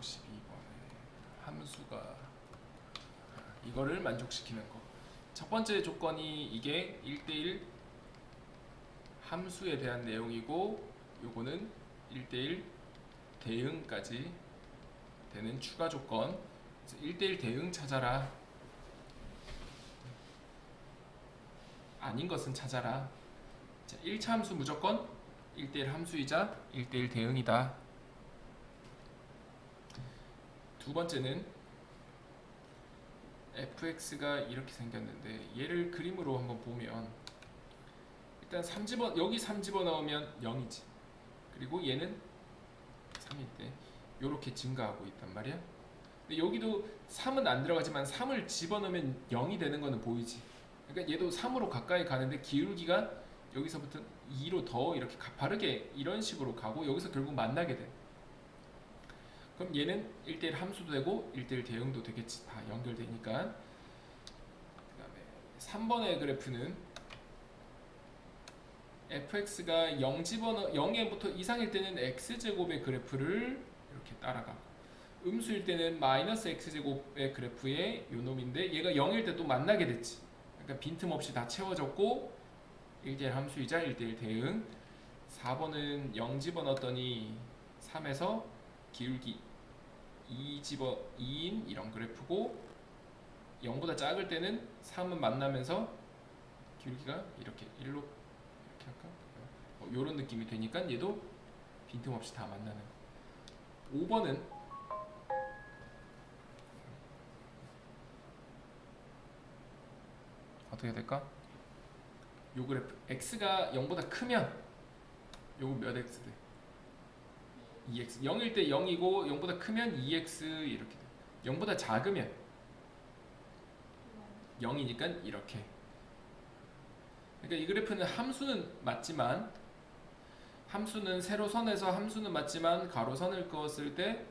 32번에 함수가 이거를 만족시키는 거. 첫 번째 조건이 이게 1대1 함수에 대한 내용이고, 요거는 1대1 대응까지 되는 추가 조건. 1대1 대응 찾아라. 아닌 것은 찾아라. 자, 1차 함수 무조건 1대1 함수이자 1대1 대응이다. 두 번째는 fx가 이렇게 생겼는데, 얘를 그림으로 한번 보면 일단 3집어, 여기 3집어 넣으면 0이지. 그리고 얘는 3일 때 이렇게 증가하고 있단 말이야. 근데 여기도 3은 안 들어가지만 3을 집어넣으면 0이 되는 거는 보이지. 그러니까 얘도 3으로 가까이 가는데 기울기가 여기서부터 2로 더 이렇게 가파르게 이런 식으로 가고, 여기서 결국 만나게 돼. 그럼 얘는 1대1 함수도 되고 1대1 대응도 되겠지. 다 연결되니까. 그 다음에 3번의 그래프는 fx가 0에부터 이상일 때는 x제곱의 그래프를 이렇게 따라가고, 음수일 때는 마이너스 x제곱의 그래프의 요 놈인데, 얘가 0일 때 또 만나게 됐지. 그러니까 빈틈없이 다 채워졌고 1대1 함수이자 1대1 대응. 4번은 0 집어넣었더니 3에서 기울기 2인 이런 그래프고, 0보다 작을 때는 3은 만나면서 기울기가 이렇게 1로 이렇게 할까? 요런 느낌이 되니까 얘도 빈틈없이 다 만나는. 5번은 어떻게 될까? 요 그래프 x가 0보다 크면 요거 몇 x 돼? 2x. 0일 때 0이고 0보다 크면 2x 이렇게 돼. 0보다 작으면 0이니까 이렇게. 그러니까 이 그래프는 함수는 맞지만, 함수는 세로선에서 함수는 맞지만 가로선을 그었을 때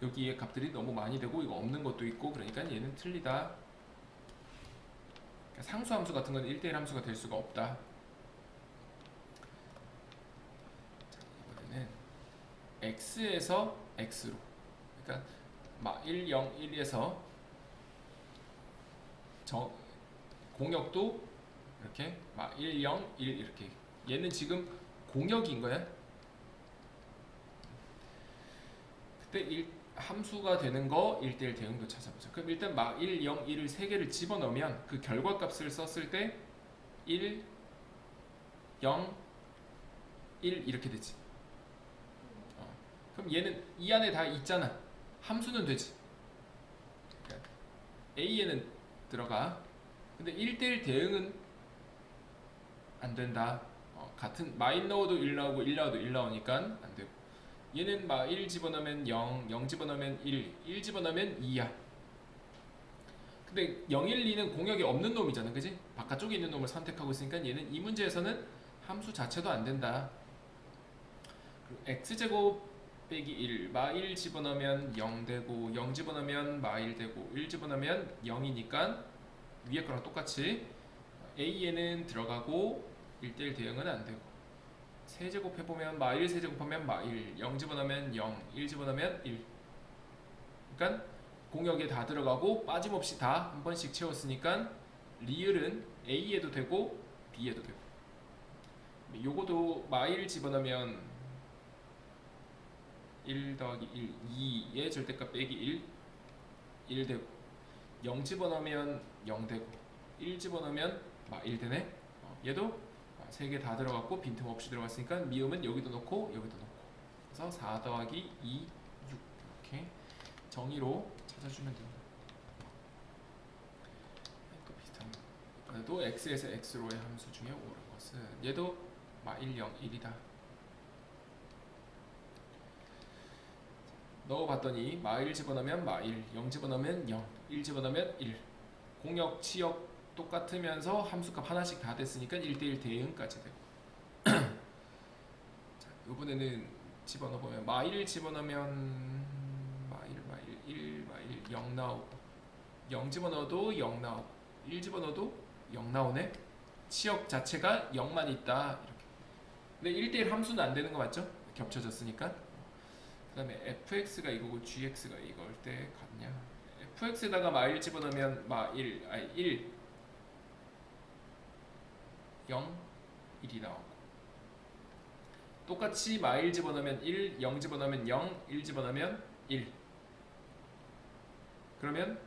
여기에 값들이 너무 많이 되고 이거 없는 것도 있고, 그러니까 얘는 틀리다. 그러니까 상수함수 같은 건 1대1 함수가 될 수가 없다. 자, 이번에는 x에서 x로, 그러니까 1, 0, 1에서 공역도 이렇게 1, 0, 1 이렇게. 얘는 지금 공역인 거야. 그때 함수가 되는 거 1대1 대응도 찾아보자. 그럼 일단 1, 0, 1을 3개를 집어넣으면 그 결과값을 썼을 때 1, 0, 1 이렇게 되지. 그럼 얘는 이 안에 다 있잖아. 함수는 되지. 그러니까 A에는 들어가. 근데 1대1 대응은 안 된다. 같은 마인 넣어도 1 나오고 1 나와도 1 나오니까 안 되고, 얘는 1 집어넣으면 0, 0 집어넣으면 1, 1 집어넣으면 2야. 근데 0, 1, 2는 공역이 없는 놈이잖아, 그지? 바깥쪽에 있는 놈을 선택하고 있으니까 얘는 이 문제에서는 함수 자체도 안 된다. 그리고 x제곱 빼기 1, 1 집어넣으면 0 되고, 0 집어넣으면 1 되고, 1 집어넣으면 0이니까 위에 거랑 똑같이 A에는 들어가고 1대1 대응은 안 되고, 세제곱 해보면 1 세제곱하면 1, 0 집어넣으면 0, 1 집어넣으면 1. 그러니까 공역에 다 들어가고 빠짐없이 다 한 번씩 채웠으니까 리을은 A에도 되고 B에도 되고, 요거도 1 집어넣으면 1 더하기 1, 2의 절대값 빼기 1, 1 되고, 0 집어넣으면 0 되고, 1 집어넣으면 1 되네. 얘도 3개 다 들어갔고 빈틈없이 들어갔으니까 미음은 여기도 넣고 여기도 넣고, 그래서 4 더하기 2, 6 이렇게 정의로 찾아주면 됩니다. 또 비슷한 거. 이번에도 x에서 x로의 함수 중에 옳은 것은, 얘도 1, 0, 1이다. 넣어봤더니 1 집어넣으면 1, 0 집어넣으면 0, 1 집어넣으면 1. 공역, 치역 똑같으면서 함수값 하나씩 다 됐으니까 1대1 대응까지 되고. 자, 이번에는 집어넣어보면 1 집어넣으면 1, 0 나오고, 0 집어넣어도 0 나오고, 1 집어넣어도 0 나오네. 치역 자체가 0만 있다. 이렇게. 근데 1대1 함수는 안 되는 거 맞죠? 겹쳐졌으니까. 그 다음에 fx가 이거고 gx가 이걸 때 같냐? fx에다가 마1 집어넣으면 마1 아니 1 0 1이 나오고, 똑같이 마1 집어넣으면 1 0 집어넣으면 0 1 집어넣으면 1. 그러면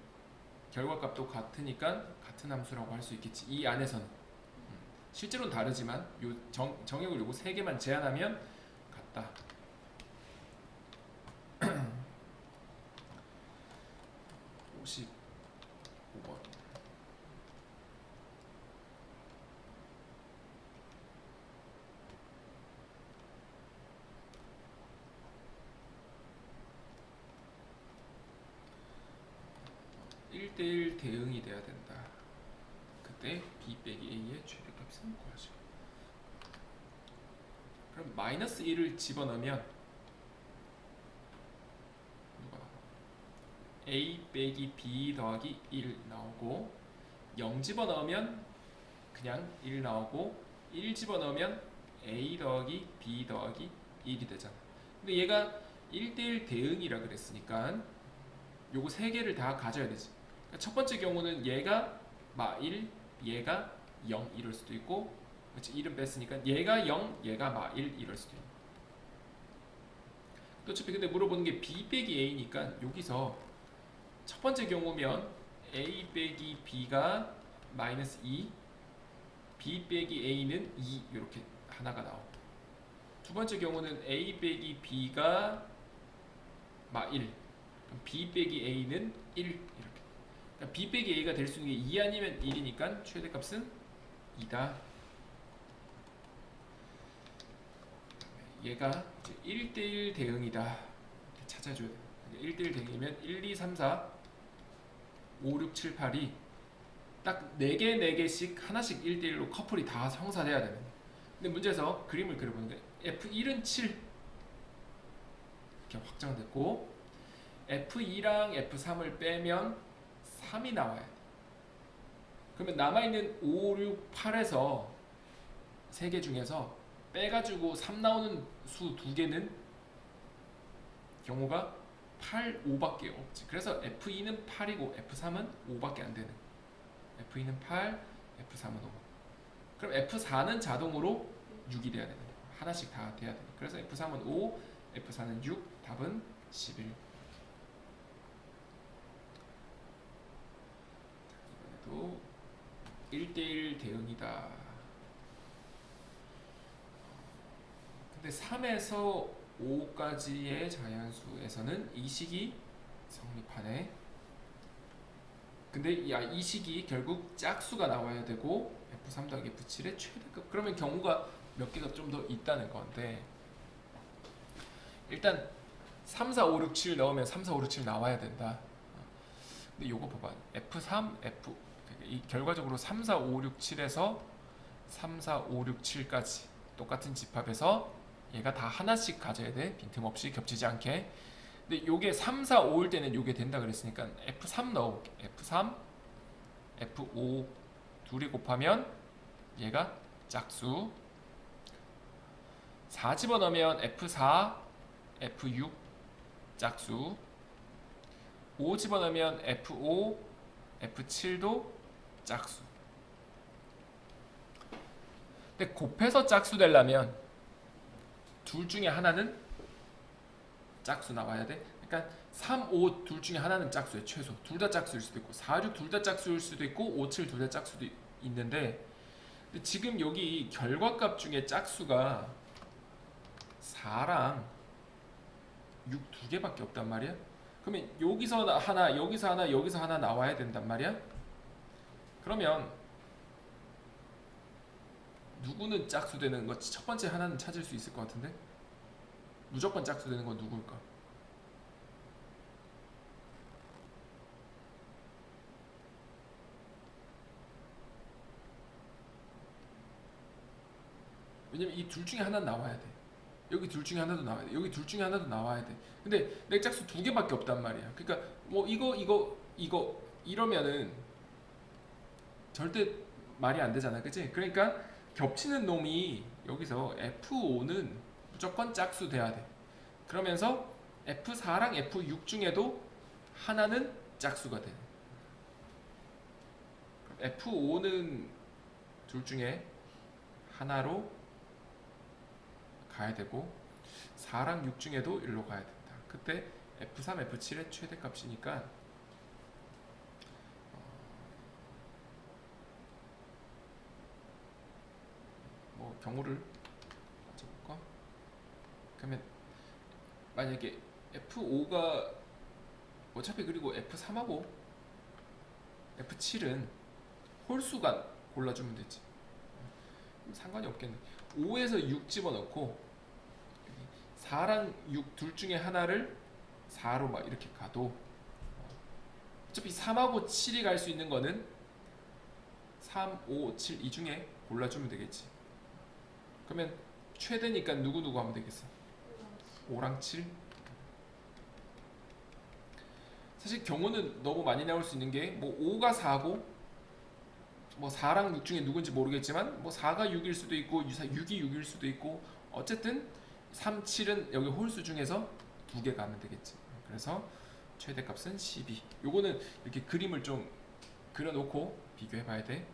결과값도 같으니까 같은 함수라고 할 수 있겠지, 이 안에서는. 실제로는 다르지만 요 정역을 요거 3개만 제한하면 같다. 55번. (1대1) 대응이 돼야 된다. 그때 b 빼기 a의 최대값은 구하죠. 그럼 마이너스 1을 집어넣으면 a 빼기 b 더하기 1 나오고, 0 집어넣으면 그냥 1 나오고, 1 집어넣으면 a 더하기 b 더하기 1이 되잖아. 근데 얘가 1대1 대응이라 그랬으니까 요거 3개를 다 가져야 되지. 그러니까 첫 번째 경우는 얘가 마1, 얘가 0 이럴 수도 있고, 그렇지, 1은 뺐으니까 얘가 0, 얘가 마1 이럴 수도 있고. 또 어차피 근데 물어보는 게 b 빼기 a니까 여기서 첫 번째 경우면 a 빼기 b가 마이너스 2, b 빼기 a는 2 이렇게 하나가 나오고, 두 번째 경우는 a 빼기 b가 마 1, b 빼기 a는 1 이렇게. 그러니까 b 빼기 a가 될 수 있는 게 2 아니면 1이니까 최대값은 2다. 얘가 이제 1대1 대응이다. 이렇게 찾아줘야 돼. 1대1 대응이면 1, 2, 3, 4, 5, 6, 7, 8이 딱 4개, 4개씩 하나씩 1대1로 커플이 다 형사돼야 되는 거예요. 근데 문제에서 그림을 그려보는 게 F1은 7 이렇게 확정됐고, F2랑 F3을 빼면 3이 나와야 돼. 그러면 남아있는 5, 6, 8에서 3개 중에서 빼가지고 3 나오는 수 2개는 경우가 8, 5밖에 없지. 그래서 F2는 8이고 F3은 5밖에 안 되는. F2는 8, F3은 5. 그럼 F4는 자동으로 6이 돼야 되는 거야. 하나씩 다 돼야 돼. 그래서 F3은 5, F4는 6, 답은 11. 이번에도 1대1 대응이다. 근데 3에서 5까지의 자연수에서는 이 식이 성립하네. 근데 이 식이 결국 짝수가 나와야 되고 F3 더하기 F7의 최대값. 그러면 경우가 몇 개가 좀 더 있다는 건데, 일단 3, 4, 5, 6, 7 넣으면 3, 4, 5, 6, 7 나와야 된다. 근데 요거 봐봐. F3, F 이 결과적으로 3, 4, 5, 6, 7에서 3, 4, 5, 6, 7까지 똑같은 집합에서 얘가 다 하나씩 가져야 돼. 빈틈없이 겹치지 않게. 근데 요게 3, 4, 5일 때는 요게 된다 그랬으니까 F3 넣어볼게. F3, F5 둘이 곱하면 얘가 짝수. 4 집어넣으면 F4, F6 짝수. 5 집어넣으면 F5, F7도 짝수. 근데 곱해서 짝수 되려면 둘 중에 하나는 짝수 나와야 돼. 그러니까 3, 5 둘 중에 하나는 짝수에 최소. 둘 다 짝수일 수도 있고 4, 6 둘 다 짝수일 수도 있고 5, 7 둘 다 짝수도 있는데, 근데 지금 여기 결과값 중에 짝수가 4랑 6 두 개밖에 없단 말이야. 그러면 여기서 하나, 여기서 하나, 여기서 하나 나와야 된단 말이야. 그러면 누구는 짝수 되는 거 첫 번째 하나는 찾을 수 있을 것 같은데, 무조건 짝수 되는 건 누구일까? 왜냐면 이 둘 중에 하나는 나와야 돼. 여기 둘 중에 하나도 나와야 돼. 여기 둘 중에 하나도 나와야 돼. 근데 내 짝수 두 개밖에 없단 말이야. 그러니까 뭐 이거 이러면은 절대 말이 안 되잖아, 그치? 그러니까 겹치는 놈이 여기서 F5는 무조건 짝수 돼야 돼. 그러면서 F4랑 F6 중에도 하나는 짝수가 돼. F5는 둘 중에 하나로 가야 되고 4랑 6 중에도 일로 가야 된다. 그때 F3, F7의 최대값이니까 뭐 경우를 가져볼까? 그러면 만약에 F5가 어차피 그리고 F3하고 F7은 홀수가 골라주면 되지. 상관이 없겠네. 5에서 6 집어넣고 4랑 6 둘 중에 하나를 4로 막 이렇게 가도 어차피 3하고 7이 갈 수 있는 거는 3, 5, 7 이 중에 골라주면 되겠지. 그러면 최대니까 누구 하면 되겠어? 5랑 7. 사실 경우는 너무 많이 나올 수 있는 게 뭐 5가 4고 뭐 4랑 6 중에 누군지 모르겠지만 뭐 4가 6일 수도 있고 6이 6일 수도 있고 어쨌든 3, 7은 여기 홀수 중에서 두 개 가면 되겠지. 그래서 최대값은 12. 요거는 이렇게 그림을 좀 그려놓고 비교해 봐야 돼.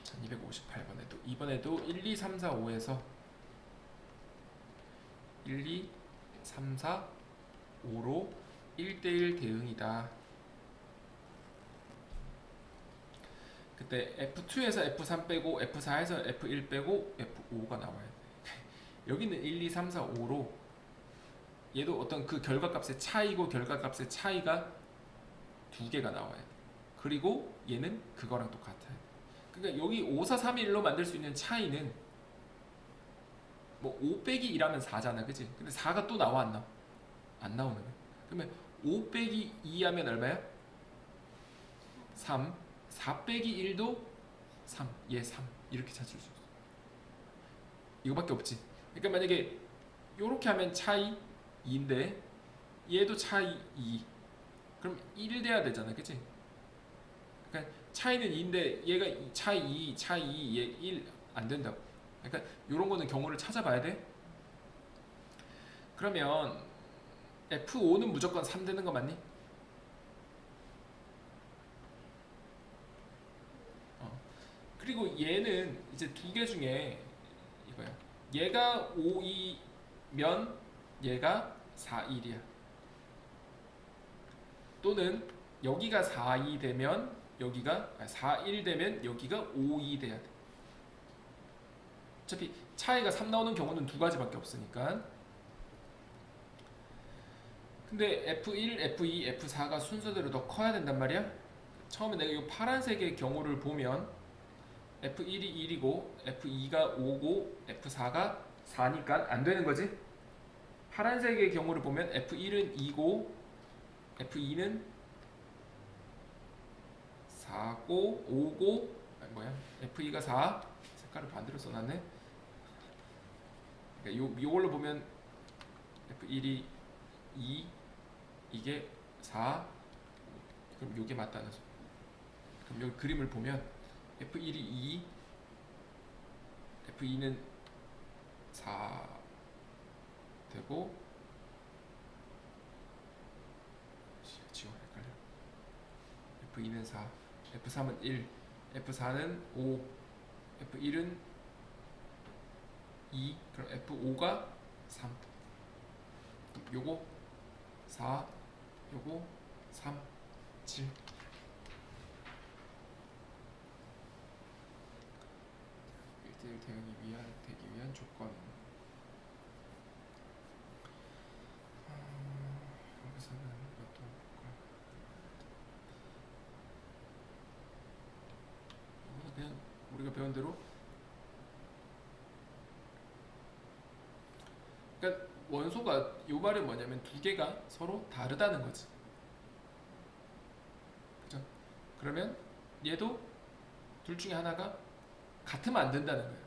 1258번에도 이번에도 1, 2, 3, 4, 5에서 1, 2, 3, 4, 5로 1대1 대응이다. 그때 F2에서 F3 빼고 F4에서 F1 빼고 F5가 나와야 돼. 여기는 1, 2, 3, 4, 5로 얘도 어떤 그 결과값의 차이고 결과값의 차이가 두 개가 나와야 돼. 그리고 얘는 그거랑 똑같아요. 그러니까 여기 5, 4, 3, 1로 만들 수 있는 차이는 뭐 5 빼기 1하면 4잖아, 그치? 근데 4가 또 나와 안 나와? 안 나오는 거야. 그러면 5 빼기 2 하면 얼마야? 3. 4 빼기 1도 3. 얘 3. 이렇게 찾을 수 있어. 이거밖에 없지. 그러니까 만약에 요렇게 하면 차이 2인데 얘도 차이 2. 그럼 1 돼야 되잖아, 그치? 그러니까 차이는 2인데 얘가 차이 2, 차이 2, 얘 1 안 된다고. 그러니까 요런 거는 경우를 찾아봐야 돼. 그러면 F5는 무조건 3 되는 거 맞니? 그리고 얘는 이제 두 개 중에 이거야. 얘가 5, 2면 얘가 4, 1이야. 또는 여기가 4, 2 되면 여기가 4, 1 되면 여기가 5, 2 돼야 돼. 어차피 차이가 3 나오는 경우는 두 가지밖에 없으니까. 근데 F1, F2, F4가 순서대로 더 커야 된단 말이야. 처음에 내가 이 파란색의 경우를 보면 F1이 1이고 F2가 5고 F4가 4니까 안 되는 거지. 파란색의 경우를 보면 F1은 2고 F2는 4고 5고 아니 뭐야? F2가 4 색깔을 반대로 써놨네. 그러니까 요걸로 보면 F1이 2 이게 4 그럼 요게 맞다는 소리. 그럼 여기 그림을 보면 F1이 2 F2는 4 되고 지워 헷갈려. F2는 4 F3은 1 F4는 5 F1은 2 그럼 F5가 3 요거 4 요거 3 7 1대1 대응이 되기 위한 조건. 여기서는 이것도 볼까? 이거는 그냥 우리가 배운 대로. 그러니까 원소가 요 말은 뭐냐면 두 개가 서로 다르다는 거지. 그죠? 그러면 얘도 둘 중에 하나가 같으면 안 된다는 거예요.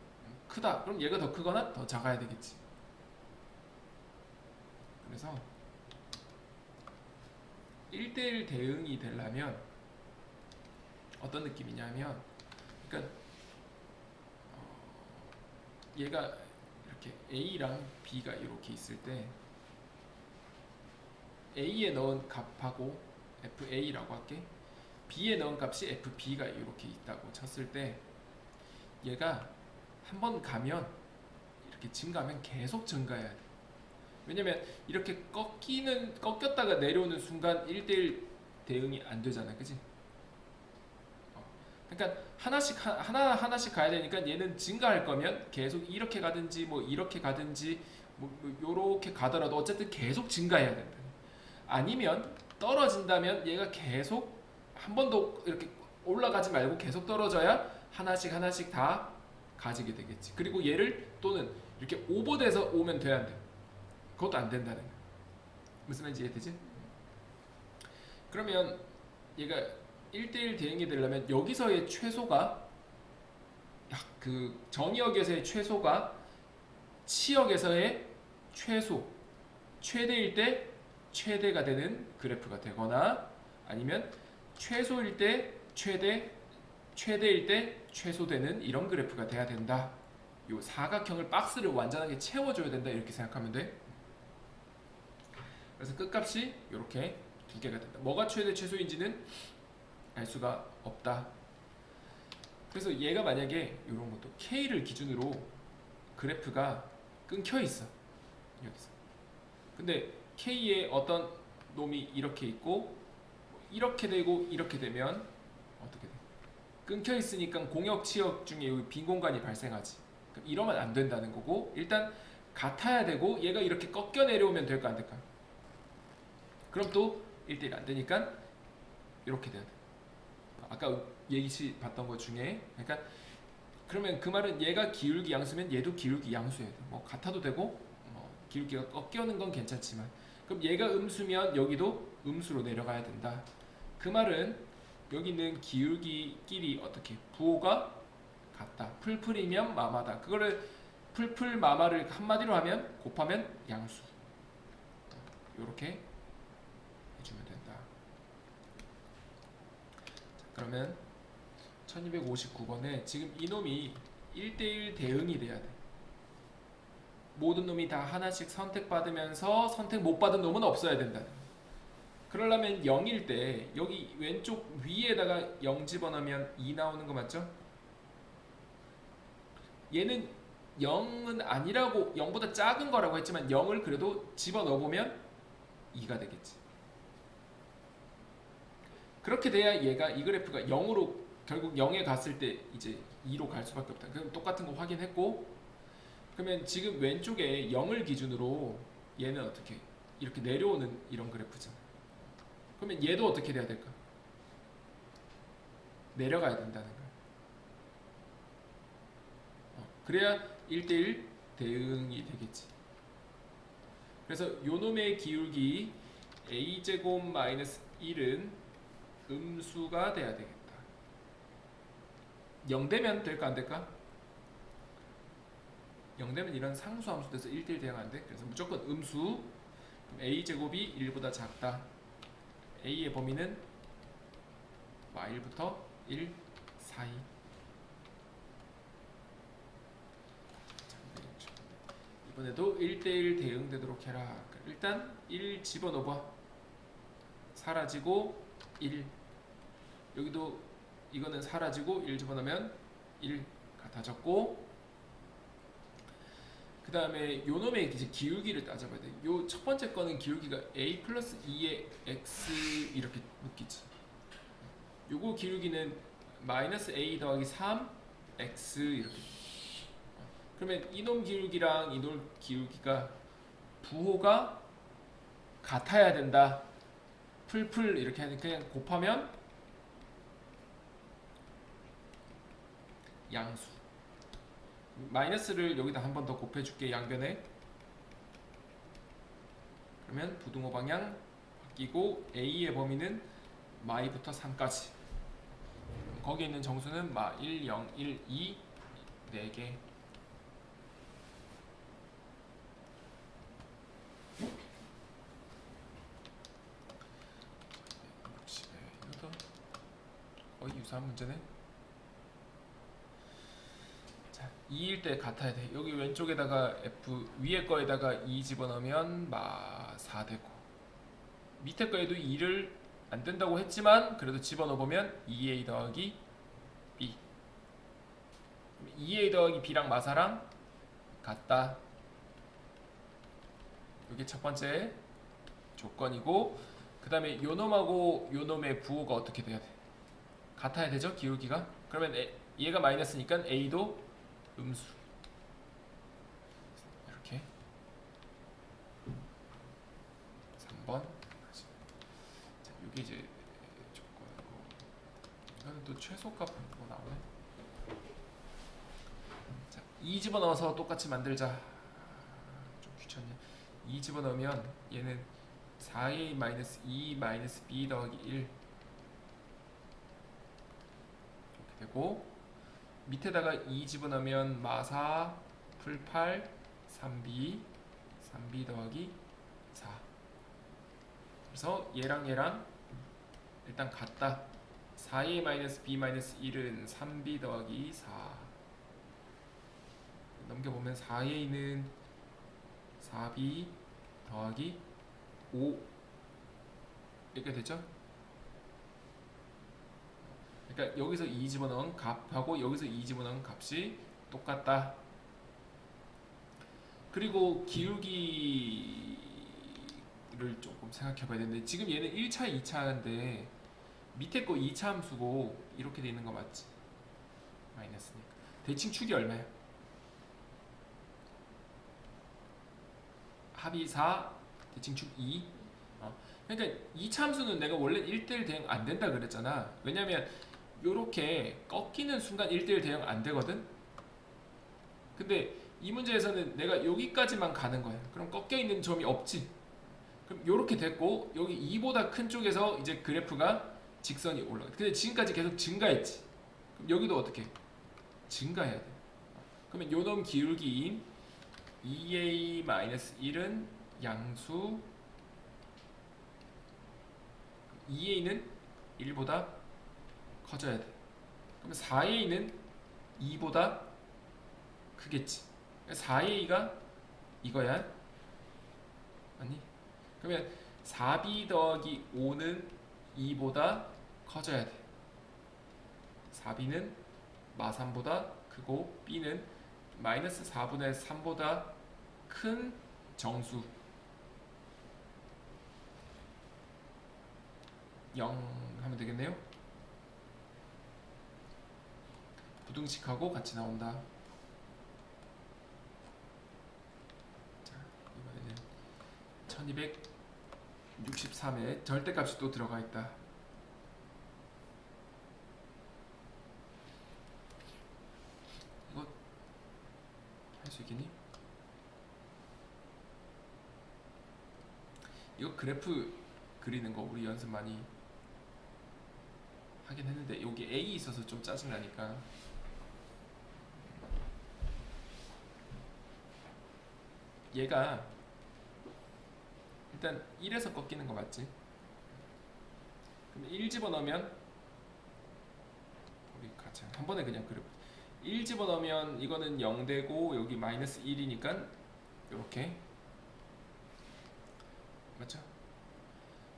크다. 그럼 얘가 더 크거나 더 작아야 되겠지. 그래서 1대1 대응이 되려면 어떤 느낌이냐면 그러니까 얘가 이렇게 A랑 B가 이렇게 있을 때 A에 넣은 값하고 FA라고 할게. B에 넣은 값이 FB가 이렇게 있다고 쳤을 때 얘가 한 번 가면 이렇게 증가하면 계속 증가해야 돼. 왜냐면 이렇게 꺾였다가 내려오는 순간 1대1 대응이 안 되잖아. 그지? 그러니까 하나씩 가야 되니까 얘는 증가할 거면 계속 이렇게 가든지 뭐 이렇게 가든지 뭐 요렇게 가더라도 어쨌든 계속 증가해야 된다. 아니면 떨어진다면 얘가 계속 한 번도 이렇게 올라가지 말고 계속 떨어져야 하나씩 다 가지게 되겠지. 그리고 얘를 또는 이렇게 오버돼서 오면 돼야 안 돼. 그것도 안 된다는 거야. 무슨 말인지 이해되지? 그러면 얘가 1대1 대응이 되려면 여기서의 최소가 그 정의역에서의 최소가 치역에서의 최소 최대일 때 최대가 되는 그래프가 되거나 아니면 최소일 때 최대 최대일 때 최소되는 이런 그래프가 돼야 된다. 요 사각형을 박스를 완전하게 채워줘야 된다. 이렇게 생각하면 돼. 그래서 끝값이 이렇게 두 개가 된다. 뭐가 최대 최소인지는 알 수가 없다. 그래서 얘가 만약에 이런 것도 K를 기준으로 그래프가 끊겨 있어. 여기서. 근데 K에 어떤 놈이 이렇게 있고 이렇게 되고 이렇게 되면 어떻게 돼? 끊겨 있으니까 공역 치역 중에 여기 빈 공간이 발생하지. 그럼 이러면 안 된다는 거고 일단 같아야 되고 얘가 이렇게 꺾여 내려오면 될까 안 될까? 그럼 또 1대1 안 되니까 이렇게 돼야 돼. 아까 예시 봤던 것 중에 그러니까 그러면 그 말은 얘가 기울기 양수면 얘도 기울기 양수여야 돼. 뭐 같아도 되고 기울기가 꺾여는 건 괜찮지만 그럼 얘가 음수면 여기도 음수로 내려가야 된다. 그 말은 여기 있는 기울기끼리 어떻게 부호가 같다. 풀풀이면 마마다. 그거를 풀풀 마마를 한마디로 하면 곱하면 양수. 이렇게 해주면 된다. 자, 그러면 1259번에 지금 이놈이 1대1 대응이 돼야 돼. 모든 놈이 다 하나씩 선택받으면서 선택 못 받은 놈은 없어야 된다. 그러려면 0일 때 여기 왼쪽 위에다가 0 집어넣으면 2 나오는 거 맞죠? 얘는 0은 아니라고 0보다 작은 거라고 했지만 0을 그래도 집어넣어보면 2가 되겠지. 그렇게 돼야 얘가 이 그래프가 0으로 결국 0에 갔을 때 이제 2로 갈 수밖에 없다. 그럼 똑같은 거 확인했고 그러면 지금 왼쪽에 0을 기준으로 얘는 어떻게 이렇게 내려오는 이런 그래프잖아. 그러면 얘도 어떻게 돼야 될까? 내려가야 된다는 거야. 그래야 1대1 대응이 되겠지. 그래서 요놈의 기울기 a제곱 마이너스 1은 음수가 돼야 되겠다. 0 되면 될까 안 될까? 0 되면 이런 상수 함수 돼서 1대1 대응 안 돼. 그래서 무조건 음수. 그럼 a제곱이 1보다 작다. a의 범위는 y1부터 1 사이. 이번에도 1대1 대응되도록 해라. 일단 1 집어넣어봐. 사라지고 1. 여기도 이거는 사라지고 1 집어넣으면 1 같아졌고 그 다음에 요놈의 이제 기울기를 따져봐야 돼. 요 첫 번째 거는 기울기가 a 플러스 2의 x 이렇게 묶이지. 요거 기울기는 마이너스 a 더하기 3 x 이렇게. 그러면 이놈 기울기랑 이놈 기울기가 부호가 같아야 된다. 풀풀 이렇게 하는 그냥 곱하면 양수. 마이너스를 여기다 한 번 더 곱해줄게. 양변에. 그러면 부등호 방향 바뀌고 a의 범위는 마이부터 3까지. 거기에 있는 정수는 마 1, 0, 1, 2 4개. 거의 유사한 문제네. 자, 2일 때 같아야 돼. 여기 왼쪽에다가 F 위에 거에다가 2 집어넣으면 마 4 되고 밑에 거에도 2를 안 된다고 했지만 그래도 집어넣어보면 2a 더하기 b 2a 더하기 b랑 마사랑 같다. 이게 첫 번째 조건이고, 그 다음에 요놈하고 요놈의 부호가 어떻게 돼야 돼? 같아야 되죠? 기울기가. 그러면 얘가 마이너스니까 a도 음수. 이렇게 3번. 자, 이게 이제 조건이고, 이거는 또 최소값 뭐 나오네. 자, 2 집어넣어서 똑같이 만들자. 좀 귀찮네. 2 집어넣으면 얘는 4a-2-b 더하기 1 이렇게 되고, 밑에다가 2 집어넣으면 마사 풀 8 3b 더하기 4. 그래서 얘랑 얘랑 일단 같다. 4a-b-1은 3b 더하기 4. 넘겨보면 4a는 4b 더하기 5 이렇게 되죠? 그러니까 여기서 2 집어넣은 값하고 여기서 2 집어넣은 값이 똑같다. 그리고 기울기를 조금 생각해 봐야 되는데, 지금 얘는 1차, 2차인데 밑에 거 2차 함수고 이렇게 돼 있는 거 맞지? 마이너스니까. 대칭 축이 얼마야? 합이 4, 대칭 축 2. 그러니까 2차 함수는 내가 원래 1대1 대응 안 된다 그랬잖아. 왜냐면 요렇게 꺾이는 순간 1대1 대응 안 되거든. 근데 이 문제에서는 내가 여기까지만 가는 거야. 그럼 꺾여 있는 점이 없지. 그럼 요렇게 됐고, 여기 2보다 큰 쪽에서 이제 그래프가 직선이 올라가. 근데 지금까지 계속 증가했지. 그럼 여기도 어떻게? 증가해야 돼. 그러면 요놈 기울기인 2a-1은 양수, 2a는 1보다 커져야 돼. 그러면 4a는 2보다 크겠지. 4a가 이거야. 아니? 그러면 4b 더하기 5는 2보다 커져야 돼. 4b는 마3보다 크고 b는 마이너스 4분의 3보다 큰 정수 0 하면 되겠네요. 부등식하고 같이 나온다. 자, 이번에는 1263에 절대값이 또 들어가 있다. 이거 할 수 있겠니? 이거 그래프 그리는 거 우리 연습 많이 하긴 했는데 여기 A 있어서 좀 짜증나니까 얘가 일단 1에서 꺾이는 거 맞지? 그럼 1 집어넣으면 우리 같이 한 번에 그냥 그래프 1 집어넣으면 이거는 0 되고 여기 마이너스 1이니까 이렇게 맞죠?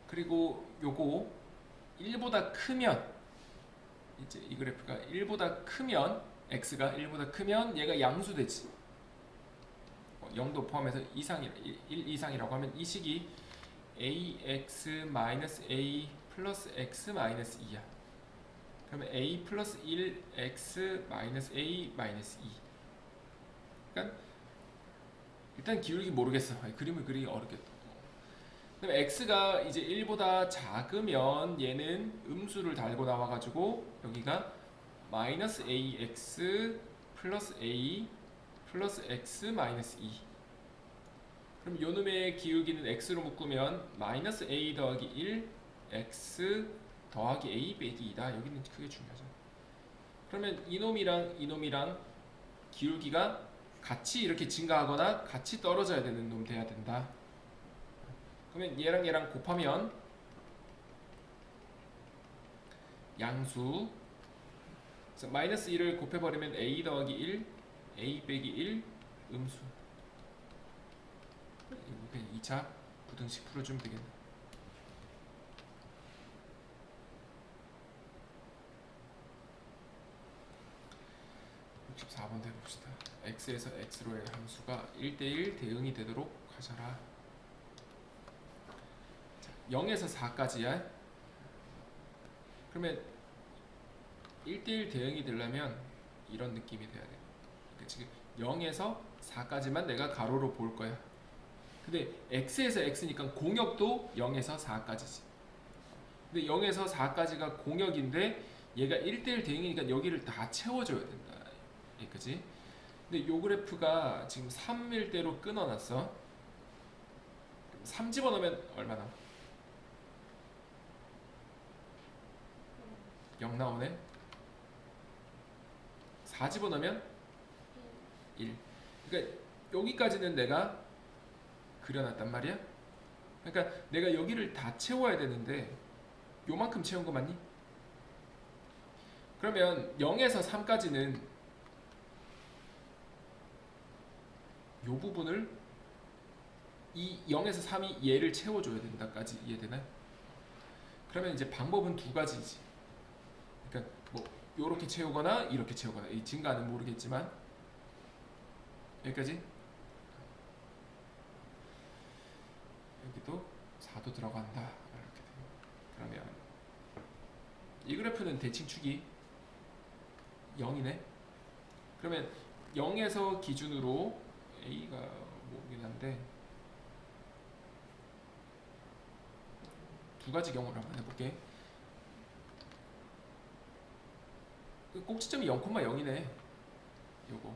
그리고 요거 1보다 크면 이제 이 그래프가 1보다 크면 x가 1보다 크면 얘가 양수되지. 0도 포함해서 1 이상이라고 하면 이 식이 ax 마이너스 a 플러스 x 마이너스 2야. 그러면 a 플러스 1 x 마이너스 a 마이너스 2. 그러니까 일단 기울기 모르겠어. 그림을 그리기 어렵겠다. 그다음에 x가 이제 1보다 작으면 얘는 음수를 달고 나와가지고 여기가 마이너스 ax 플러스 a 플러스 x 마이너스 2. 그럼 요놈의 기울기는 x로 묶으면 마이너스 a 더하기 1 x 더하기 a 빼기 2다. 여기는 크게 중요하죠. 그러면 이놈이랑 이놈이랑 기울기가 같이 이렇게 증가하거나 같이 떨어져야 되는 놈 돼야 된다. 그러면 얘랑 얘랑 곱하면 양수. 그래서 마이너스 1을 곱해버리면 a 더하기 1, a 빼기 1, 음수. 이거 그냥 2차 부등식 풀어주면 되겠네. 4번 해봅시다. x에서 x로의 함수가 1대1 대응이 되도록 하셔라. 0에서 4까지야. 그러면 1대1 대응이 되려면 이런 느낌이 돼야 돼. 그러니까 지금 0에서 4까지만 내가 가로로 볼 거야. 근데 x에서 x니까 공역도 0에서 4까지지. 근데 0에서 4까지가 공역인데 얘가 1대1 대응이니까 여기를 다 채워줘야 된다. 그치? 근데 요 그래프가 지금 3일 대로 끊어놨어. 3 집어넣으면 얼마나? 0 나오네. 4 집어넣으면 1. 그러니까 여기까지는 내가 그려놨단 말이야. 그러니까 내가 여기를 다 채워야 되는데 요만큼 채운 거 맞니? 그러면 0에서 3까지는 요 부분을 이 0에서 3이 얘를 채워줘야 된다까지 이해되나요? 그러면 이제 방법은 두 가지지. 그러니까 뭐 요렇게 채우거나 이렇게 채우거나, 이 증가는 모르겠지만 여기까지. 여기도 4도 들어간다. 이렇게 돼요. 그러면 이 그래프는 대칭축이 0이네. 그러면 0에서 기준으로 A가 뭐긴 한데 두 가지 경우를 한번 해볼게. 꼭지점이 0,0이네. 요거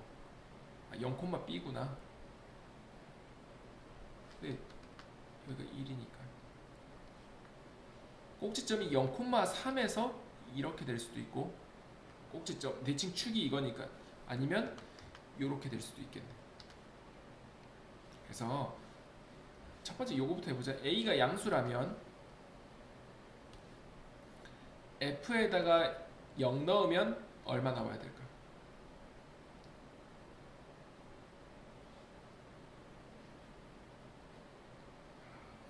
0,B구나. 근데 여기가 1이니까 꼭지점이 0,3에서 이렇게 될 수도 있고, 꼭지점 대칭축이 이거니까, 아니면 요렇게 될 수도 있겠네. 그래서 첫 번째 요거부터 해보자. A가 양수라면 F에다가 0 넣으면 얼마 나와야 될까?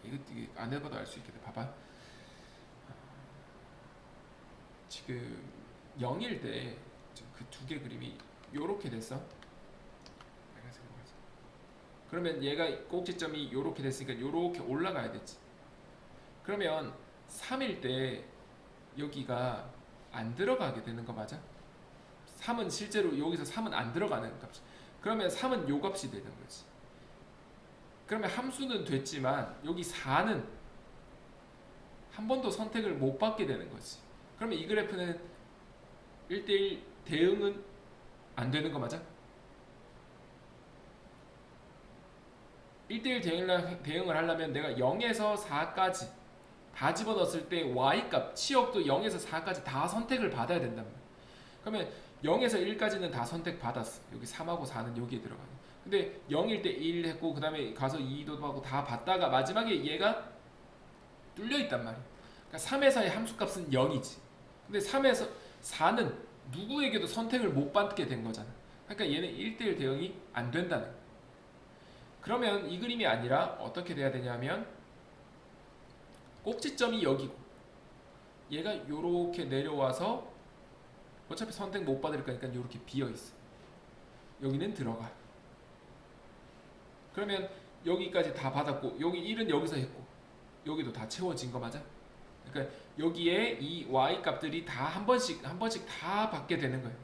이거 안 해봐도 알 수 있겠다. 봐봐. 지금 0일 때 그 두 개 그림이 요렇게 됐어. 그러면 얘가 꼭지점이 요렇게 됐으니까 요렇게 올라가야 되지. 그러면 3일 때 여기가 안 들어가게 되는 거 맞아? 3은 실제로 여기서 3은 안 들어가는 값이. 그러면 3은 요 값이 되는 거지. 그러면 함수는 됐지만 여기 4는 한 번도 선택을 못 받게 되는 거지. 그러면 이 그래프는 1대1 대응은 안 되는 거 맞아? 1대1 대응을 하려면 내가 0에서 4까지 다 집어넣었을 때 y값, 치역도 0에서 4까지 다 선택을 받아야 된단 말이야. 그러면 0에서 1까지는 다 선택 받았어. 여기 3하고 4는 여기에 들어가요. 근데 0일 때 1 했고, 그 다음에 가서 2도 하고 다 받다가 마지막에 얘가 뚫려 있단 말이야. 그러니까 3에서의 함수값은 0이지. 근데 3에서 4는 누구에게도 선택을 못 받게 된 거잖아. 그러니까 얘는 1대1 대응이 안 된다는 거야. 그러면 이 그림이 아니라 어떻게 돼야 되냐면, 꼭지점이 여기고 얘가 요렇게 내려와서 어차피 선택 못 받을 거니까 요렇게 비어있어. 여기는 들어가. 그러면 여기까지 다 받았고, 여기 1은 여기서 했고, 여기도 다 채워진 거 맞아? 그러니까 여기에 이 y 값들이 다 한 번씩 다 받게 되는 거예요.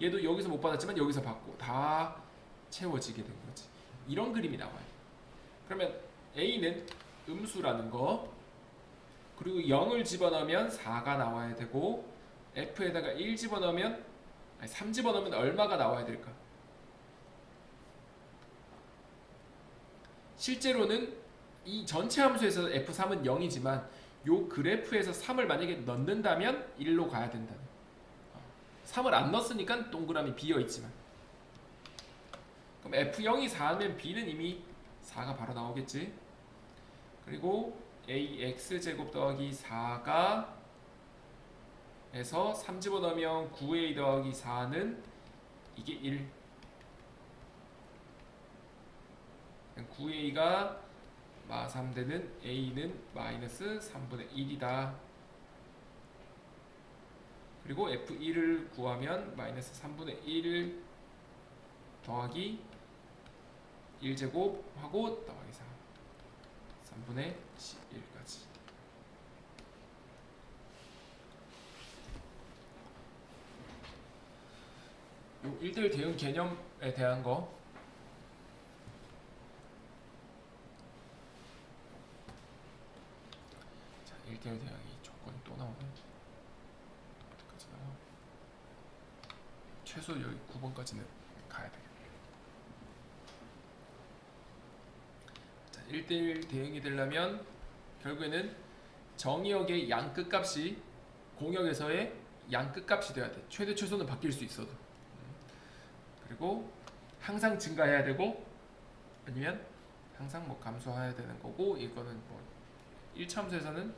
얘도 여기서 못 받았지만 여기서 받고 다 채워지게 된 거지. 이런 그림이 나와요. 그러면 A는 음수라는 거, 그리고 0을 집어넣으면 4가 나와야 되고, F에다가 1 집어넣으면, 아니 3 집어넣으면 얼마가 나와야 될까? 실제로는 이 전체 함수에서 F3은 0이지만 요 그래프에서 3을 만약에 넣는다면 1로 가야 된다. 3을 안 넣었으니까 동그라미 비어있지만, 그럼 F0이 4면 B는 이미 4가 바로 나오겠지. 그리고 AX제곱 더하기 4가 에서 3 집어넣으면 9A 더하기 4는 이게 1. 9A가 마3 되는 A는 마이너스 3분의 1이다. 그리고 F1을 구하면 마이너스 3분의 1 더하기 1제곱 하고 더하기 4 3분의 11까지. 요 1대1 대응 개념에 대한 거 자, 1대1 대응이 조건이 또 나오네. 어디까지 나와? 최소 여기 9번까지는 가야 되겠네. 자, 1대1 대응이 되려면 결국에는 정의역의 양 끝값이 공역에서의 양 끝값이 돼야 돼. 최대 최소는 바뀔 수 있어도. 그리고 항상 증가해야 되고 아니면 항상 뭐 감소해야 되는 거고, 이거는 뭐 1차함수에서는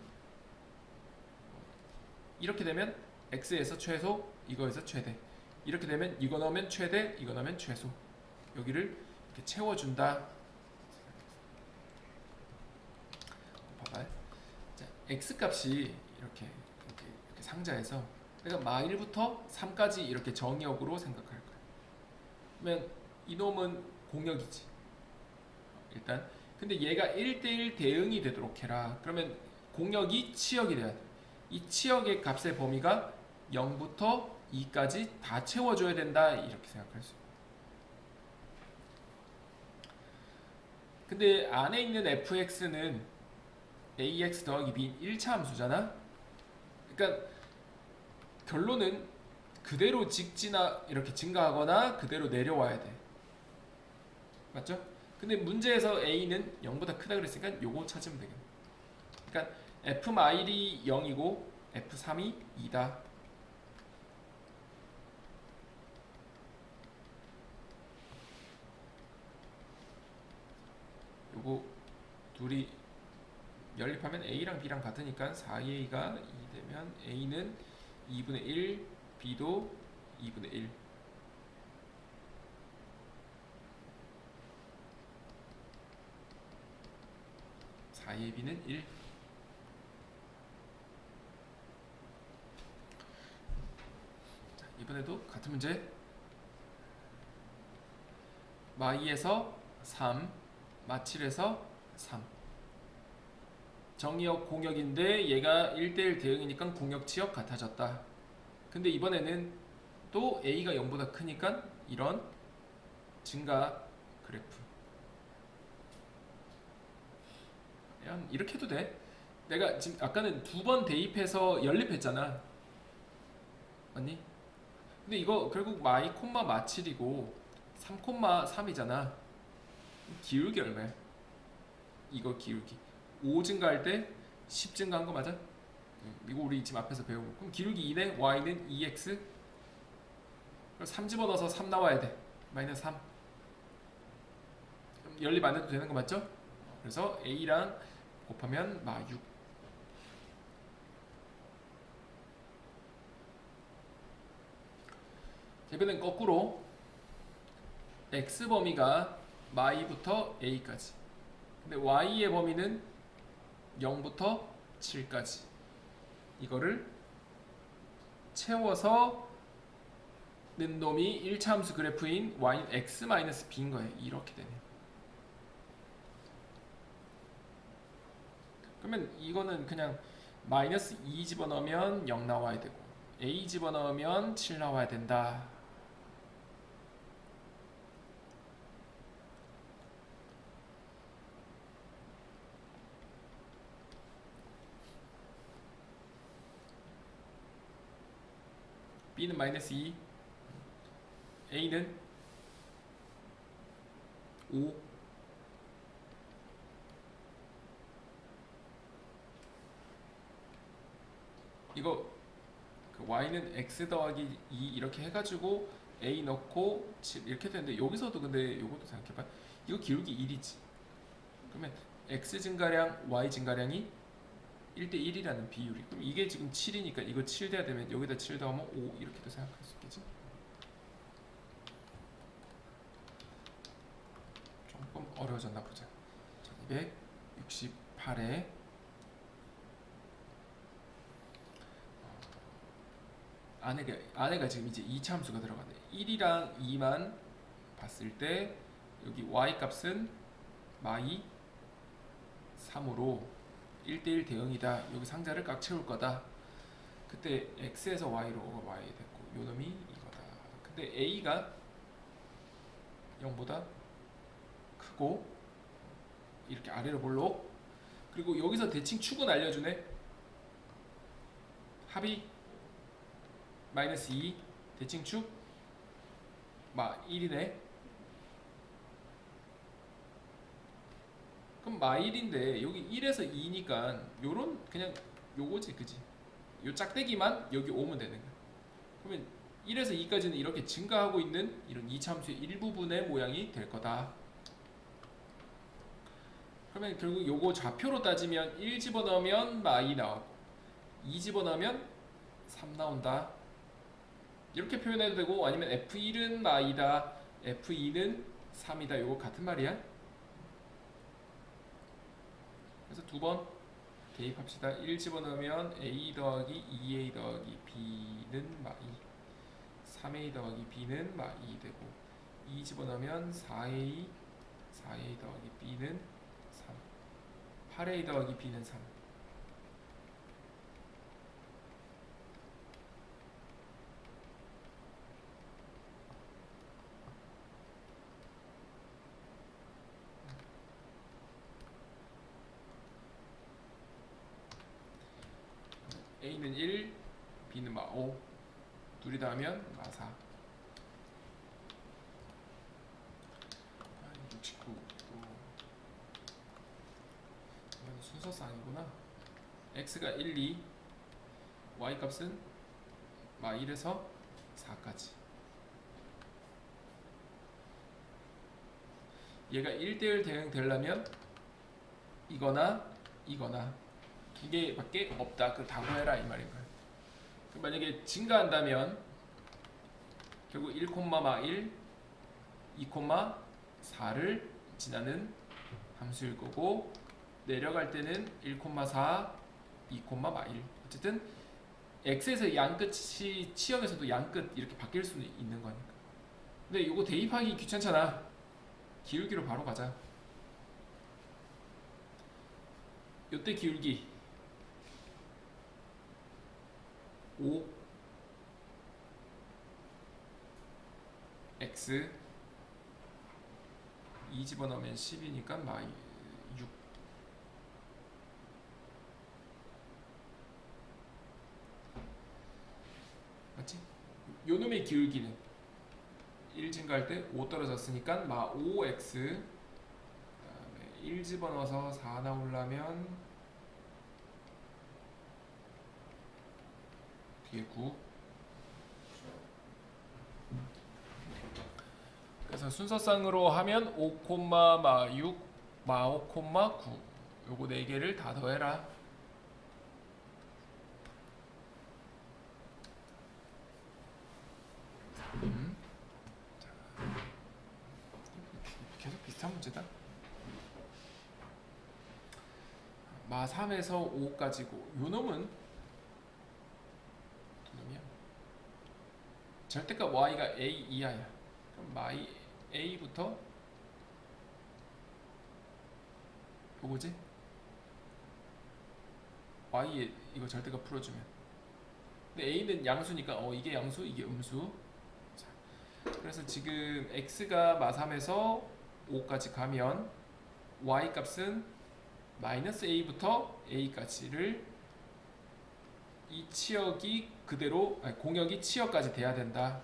이렇게 되면 x에서 최소, 이거에서 최대. 이렇게 되면 이거 넣으면 최대, 이거 넣으면 최소. 여기를 이렇게 채워준다. 봐봐요. 자, x 값이 이렇게 상자에서 그러니까 마1부터 3까지 이렇게 정의역으로 생각할 거예요. 그러면 이놈은 공역이지 일단. 근데 얘가 1대1 대응이 되도록 해라. 그러면 공역이 치역이 돼야 돼. 이 치역의 값의 범위가 0부터 2까지 다 채워줘야 된다, 이렇게 생각할 수 있어요. 근데 안에 있는 fx는 ax 더하기 b 1차 함수잖아. 그러니까 결론은 그대로 이렇게 증가하거나 그대로 내려와야 돼. 맞죠? 근데 문제에서 a는 0보다 크다 그랬으니까 요거 찾으면 되겠네. 그러니까 f-1이 0이고 f3이 2다. 요거 둘이 연립하면 a랑 b랑 같으니까 4a가 2 되면 a는 2분의 1, b도 2분의 1. b는 1. 자, 이번에도 같은 문제. 마2에서 3, 마7에서 3. 정의역 공역인데 얘가 1대1 대응이니까 공역 치역 같아졌다. 근데 이번에는 또 a가 0보다 크니까 이런 증가 그래프. 이렇게 해도 돼. 내가 지금 아까는 2번 대입해서 연립했잖아. 맞니? 근데 이거 결국 마이 콤마 마7이고 3 콤마 3이잖아. 기울기 얼마야? 이거 기울기 5 증가할 때 10 증가한 거 맞아? 이거 우리 지금 앞에서 배우고. 그럼 기울기 2네. y는 2x. 3 집어넣어서 3 나와야 돼. 마이너스 3. 연립 안 해도 되는 거 맞죠? 그래서 a랑 곱하면 마 6. 이번엔 거꾸로 x 범위가 마2부터 a까지. 근데 y의 범위는 0부터 7까지. 이거를 채워서 는 놈이 1차 함수 그래프인 y는 x-b인 거예요. 이렇게 되네요. 그러면 이거는 그냥 마이너스 2 집어넣으면 0 나와야 되고 a 집어넣으면 7 나와야 된다. b는 마이너스 2, a는 5. 이거 그 y는 x 더하기 2 이렇게 해가지고 a 넣고 7 이렇게 되는데, 여기서도 근데 요것도 생각해봐. 이거 기울기 1이지. 그러면 x 증가량, y 증가량이 1대1이라는 비율이. 그럼 이게 지금 7이니까 이거 7 돼야 되면 여기다 7 더하면 5 이렇게도 생각할 수 있겠지. 조금 어려워졌나 보자. 1268에 안에가 지금 이제 2차 함수가 들어가네. 1이랑 2만 봤을 때 여기 y 값은 마이 3으로 1대1 대응이다. 여기 상자를 꽉 채울 거다. 그때 x에서 y로 y 됐고 요놈이 이거다. 근데 a가 0보다 크고 이렇게 아래로 볼록. 그리고 여기서 대칭 축은 알려주네. 합이 마이너스 2 대칭 축 1이네. 그럼 1인데 여기 1에서 2니까 요런 그냥 요거지, 그지? 요 짝대기만 여기 오면 되는 거야. 그러면 1에서 2까지는 이렇게 증가하고 있는 이런 이차함수의 일부분의 모양이 될 거다. 그러면 결국 요거 좌표로 따지면 1 집어넣으면 마2 나오고 2 집어넣으면 3 나온다. 이렇게 표현해도 되고, 아니면 F1은 마2다, F2는 3이다. 요거 같은 말이야. 그래서 두 번 대입합시다. 1 집어넣으면 A 더하기 2A 더하기 B는 마2, 3A 더하기 B는 마2 되고, 2 집어넣으면 4A 더하기 B는 3, 8A 더하기 B는 3. A는 1, B는 마5, 둘이 다 하면 마4. 69. 이건 순서상이구나. X가 1, 2, Y 값은 마1에서 4까지. 얘가 1대1 대응 되려면 이거나 이거나 두 개밖에 없다. 그 다 구해라 이 말인 거야. 만약에 증가한다면 결국 1, 마1, 2, 4를 지나는 함수일 거고, 내려갈 때는 1, 4, 2, 마1. 어쨌든 x에서 양끝이 치역에서도 양끝 이렇게 바뀔 수는 있는 거니까. 근데 이거 대입하기 귀찮잖아. 기울기로 바로 가자. 요때 기울기 5 x 2 집어넣으면 10이니까 마이 6. 맞지? 요 놈의 기울기는 1 증가할 때 5 떨어졌으니까 마 5x, 그다음에 1 집어넣어서 4 나오려면 뒤에 9. 그래서 순서상으로 하면 5, 마 6, 마 5, 9 요거 4개를 다 더해라. 계속 비슷한 문제다. 마 3에서 5까지고 요 놈은 절대값 y가 a 이하야. 그럼 마이 a부터 요거지? y에 이거 절대값 풀어주면, 근데 a는 양수니까 이게 양수 이게 음수. 자, 그래서 지금 x가 마 3에서 5까지 가면 y 값은 마이너스 a부터 a까지를 이 치역이 그대로, 아니, 공역이 치역까지 돼야 된다.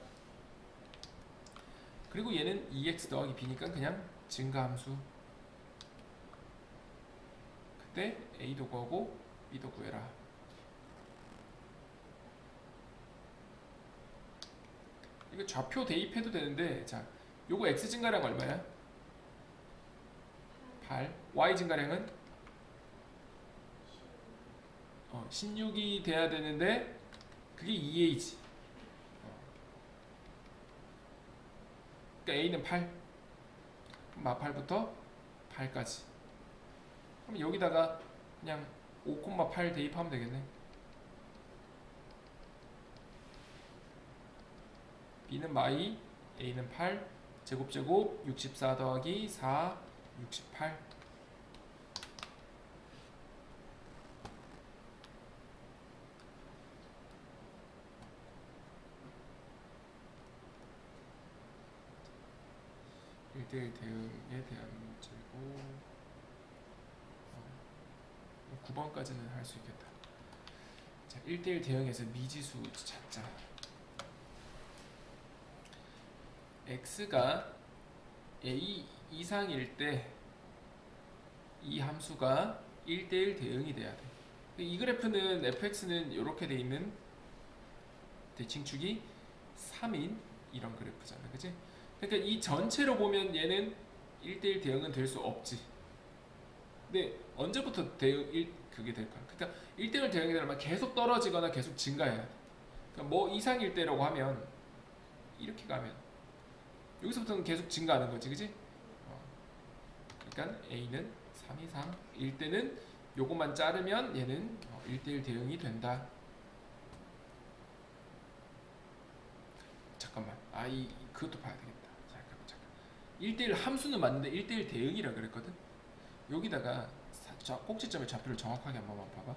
그리고 얘는 2x 더하기 b니까 그냥 증가함수. 그때 a도 구하고 b도 구해라. 이거 좌표 대입해도 되는데, 자, 요거 x 증가량 얼마야? 8. y 증가량은 16이 돼야 되는데 그게 2a지. 그러니까 a는 8. 마 8부터 8까지. 그럼 여기다가 그냥 5,8 대입하면 되겠네. b는 마2, a는 8, 제곱 64 더하기 4 68. 일대일 대응에 대한 문제고 9번까지는 할 수 있겠다. 자, 1대1 대응에서 미지수 찾자. x가 a 이상일 때 이 함수가 1대1 대응이 돼야 돼. 이 그래프는 fx는 이렇게 돼 있는 대칭축이 3인 이런 그래프잖아, 그치? 그러니까 이 전체로 보면 얘는 1대1 대응은 될 수 없지. 근데 언제부터 그게 될까? 그러니까 1대1 대응이 되려면 계속 떨어지거나 계속 증가해야 돼. 그러니까 뭐 이상일 때라고 하면 이렇게 가면 여기서부터는 계속 증가하는 거지, 그치? 그러니까 A는 3 이상 일 때는 요것만 자르면 얘는 1대1 대응이 된다. 잠깐만, 그것도 봐야 되겠다. 잠깐. 1대1 함수는 맞는데 1대1 대응이라 그랬거든. 여기다가 꼭지점의 좌표를 정확하게 한 번만 봐봐.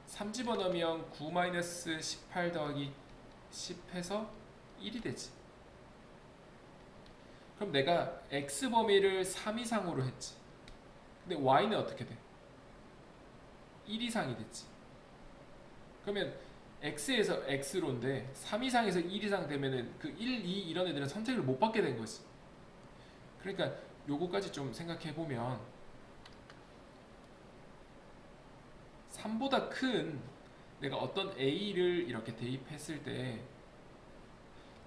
3 집어넣으면 9-18 더하기 10해서 1이 되지. 그럼 내가 x 범위를 3 이상으로 했지. 근데 y는 어떻게 돼? 1 이상이 됐지. 그러면 x에서 x로인데 3 이상에서 1 이상 되면은 그 1, 2 이런 애들은 선택을 못 받게 된 거지. 그러니까 요거까지 좀 생각해 보면 3보다 큰 내가 어떤 a를 이렇게 대입했을 때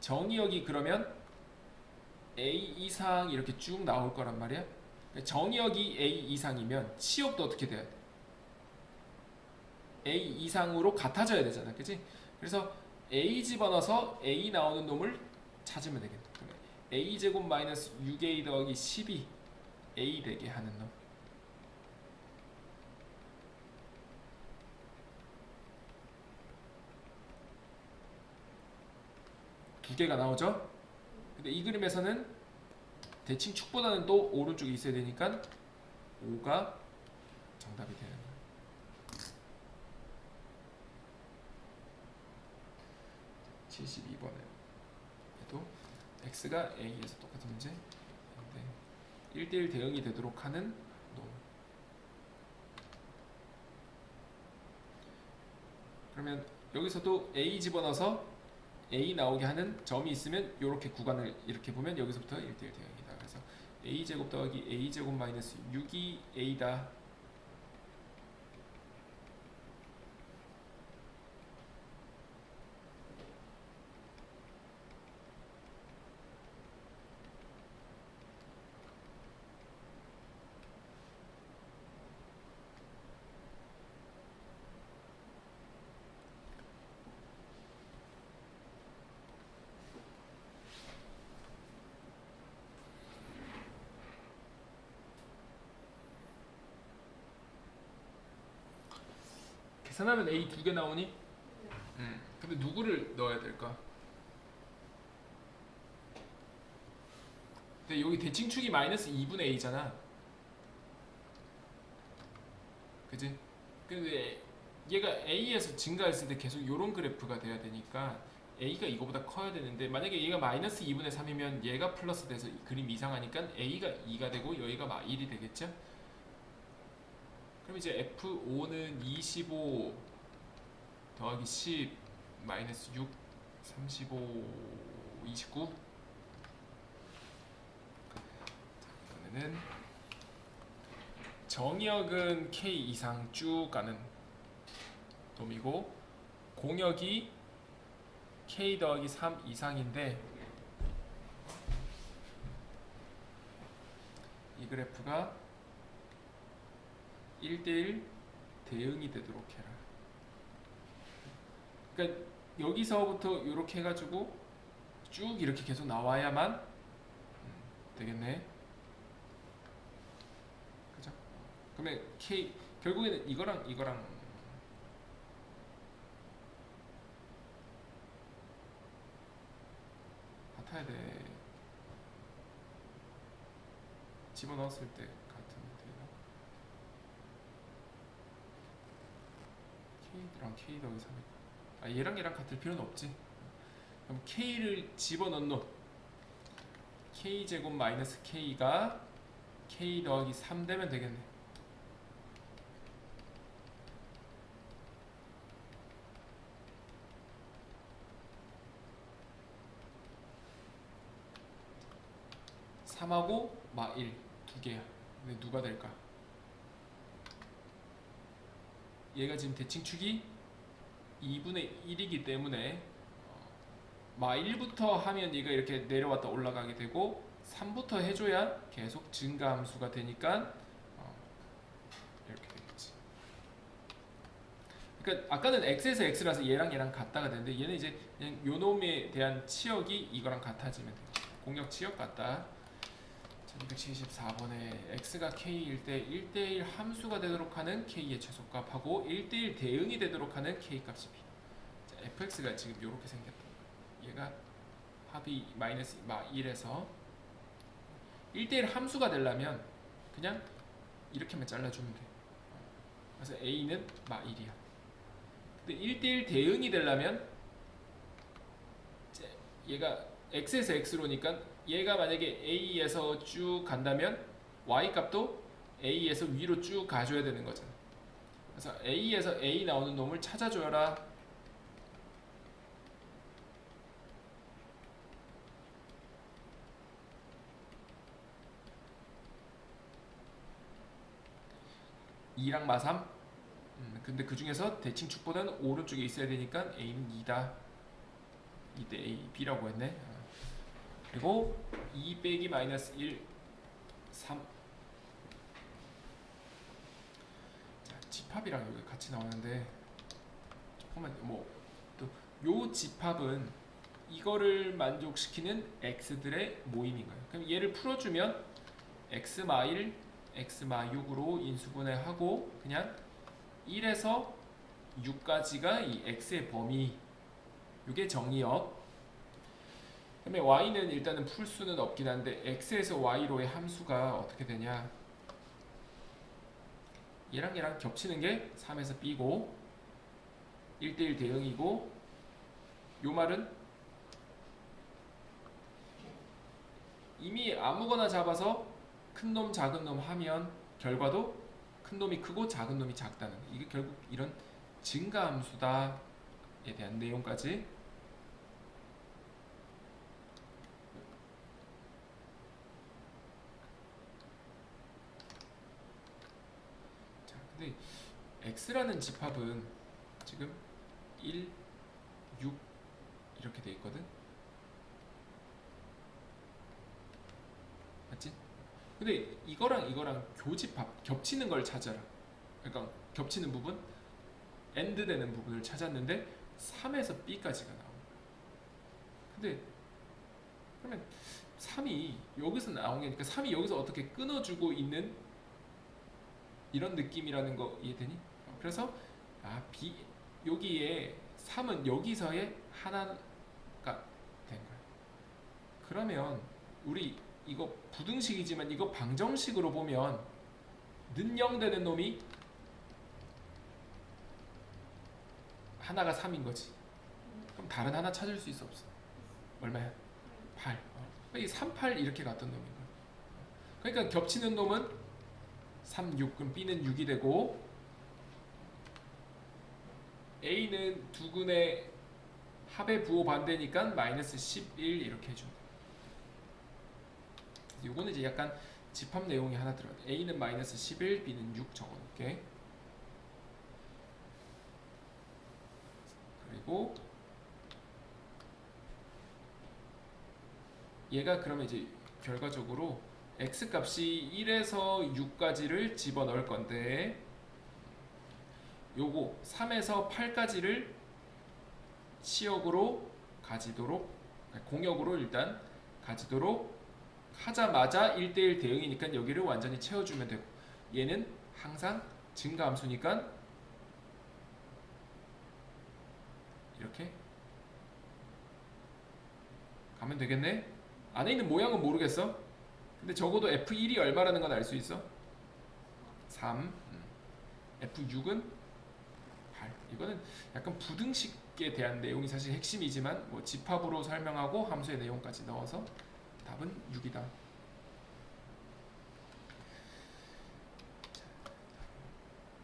정의역이 그러면 a 이상 이렇게 쭉 나올 거란 말이야. 정의역이 a 이상이면 치역도 어떻게 돼야 돼? a 이상으로 같아져야 되잖아, 그치? 그래서 a 집어넣어서 a 나오는 놈을 찾으면 되겠다. 그러면 a 제곱 마이너스 6a 더하기 12 a 되게 하는 놈. 두 개가 나오죠? 근데 이 그림에서는 대칭축보다는 또 오른쪽에 있어야 되니까 5가 정답이 되는 거예요. 72번에도 x가 a에서 똑같은 문제. 1대1 대응이 되도록 하는 놈. 그러면 여기서도 a 집어넣어서 a 나오게 하는 점이 있으면 이렇게 구간을 이렇게 보면 여기서부터 1대1 대응이다. 그래서 a제곱 더하기 a제곱 마이너스 6이 a다. 계산하면 a 두 개 나오니? 근데 누구를 넣어야 될까? 근데 여기 대칭축이 마이너스 2분의 a잖아. 그지? 근데 얘가 a에서 증가했을 때 계속 요런 그래프가 돼야 되니까 a가 이거보다 커야 되는데 만약에 얘가 마이너스 2분의 3이면 얘가 플러스 돼서 그림 이상하니까 a가 2가 되고 여기가 1이 되겠죠? 그럼 이제 F5는 25 더하기 10 마이너스 6 35 29. 이번에는 정역은 K 이상 쭉 가는 놈이고 공역이 K 더하기 3 이상인데 이 그래프가 1대1 대응이 되도록 해라. 그러니까 여기서부터 이렇게 해가지고 쭉 이렇게 계속 나와야만 되겠네. 그죠? 그러면 K 결국에는 이거랑 같아야 돼. 집어넣었을 때 같은 되나? K랑 K 더하기 3. 아, 얘랑 같을 필요는 없지. 그럼 K를 집어넣는 놈 K제곱 마이너스 K가 K 더하기 3 되면 되겠네. (3하고) 마1 두 개야. 근데 누가 될까? 얘가 지금 대칭축이 2분의 1이기 때문에 마1부터 하면 얘가 이렇게 내려왔다 올라가게 되고 3부터 해줘야 계속 증가함수가 되니까 이렇게 되겠지. 그러니까 아까는 x에서 x라서 얘랑 같다가 되는데 얘는 이제 그냥 요 놈에 대한 치역이 이거랑 같아지면 돼요. 공역 치역 같다. 1274번에 x가 k일 때 1대1 함수가 되도록 하는 k의 최소값하고 1대1 대응이 되도록 하는 k 값이 비. 자, fx가 지금 이렇게 생겼다. 얘가 합이 마이너스 1에서 1대1 함수가 되려면 그냥 이렇게만 잘라주면 돼. 그래서 a는 마1이야. 근데 1대1 대응이 되려면 얘가 x에서 x로니까 얘가 만약에 a에서 쭉 간다면 y 값도 a에서 위로 쭉 가줘야 되는 거잖아. 그래서 a에서 a 나오는 놈을 찾아줘라. (2랑) 마3? 근데 그 중에서 대칭축보다는 오른쪽에 있어야 되니까 a는 2다. 2대 a, b라고 했네. 그리고 2 빼기 마이너스 1, 3. 자, 집합이랑 여기 같이 나오는데 조금만 또 요 집합은 이거를 만족시키는 x들의 모임인 거예요. 그럼 얘를 풀어주면 x 마 1, x 마 6으로 인수분해하고 그냥 1에서 6까지가 이 x의 범위. 이게 정의역. 그다음에 y는 일단은 풀 수는 없긴 한데 x에서 y로의 함수가 어떻게 되냐? 얘랑 겹치는 게 3에서 b고 1대1 대응이고 요 말은 이미 아무거나 잡아서 큰 놈 작은 놈 하면 결과도 큰 놈이 크고 작은 놈이 작다는 거. 이게 결국 이런 증가함수다에 대한 내용까지. 자, 근데 x라는 집합은 지금 1, 6 이렇게 돼 있거든. 맞지? 근데 이거랑 교집합 겹치는 걸 찾아라. 그러니까 겹치는 부분, 엔드 되는 부분을 찾았는데 3에서 b까지가 나와. 근데 그러면 3이 여기서 나온 게 그러니까 3이 여기서 어떻게 끊어주고 있는 이런 느낌이라는 거 이해되니? 그래서 b 여기에 3은 여기서의 하나가 된 거야. 그러면 우리 이거 부등식이지만 이거 방정식으로 보면 는영되는 놈이 하나가 3인 거지. 그럼 다른 하나 찾을 수 있어 없어? 얼마야? 8. 이 3, 8 이렇게 갔던 놈인 거야. 그러니까 겹치는 놈은 3, 6. 그럼 B는 6이 되고 A는 두근의 합의 부호 반대니까 마이너스 11 이렇게 해줍니다. 요거는 이제 약간 집합 내용이 하나 들어가요. A는 마이너스 11, B는 6 적어놓을게. 그리고 얘가 그러면 이제 결과적으로 x 값이 1에서 6까지를 집어넣을 건데 요거 3에서 8까지를 치역으로 가지도록 공역으로 일단 가지도록 하자마자 1대1 대응이니까 여기를 완전히 채워주면 되고 얘는 항상 증가함수니까 이렇게 가면 되겠네. 안에 있는 모양은 모르겠어. 근데 적어도 F1이 얼마라는 건 알 수 있어? 3. F6은 8. 이거는 약간 부등식에 대한 내용이 사실 핵심이지만 뭐 집합으로 설명하고 함수의 내용까지 넣어서 답은 6이다.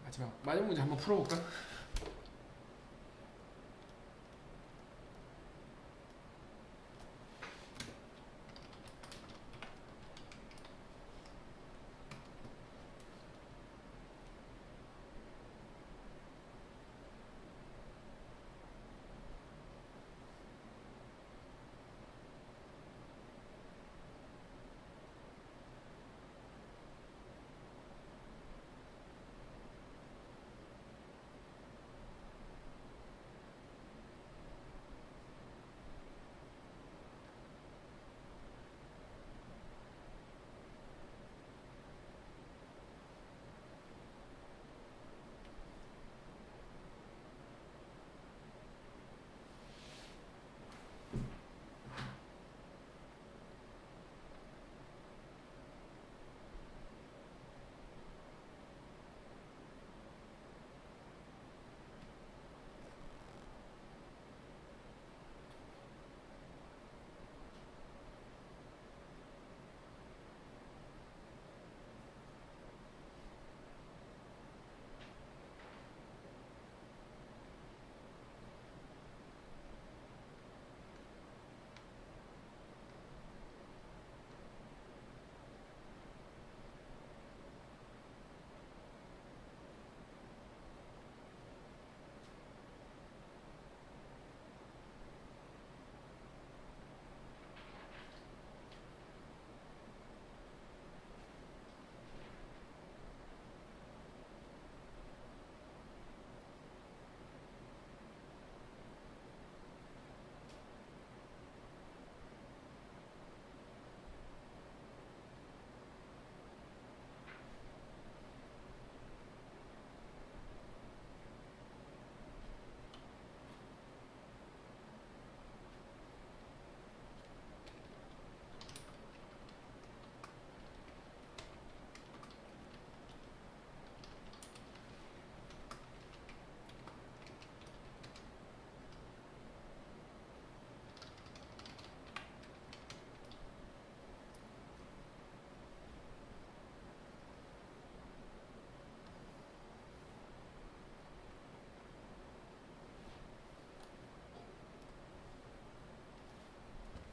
마지막 문제 한번 풀어볼까?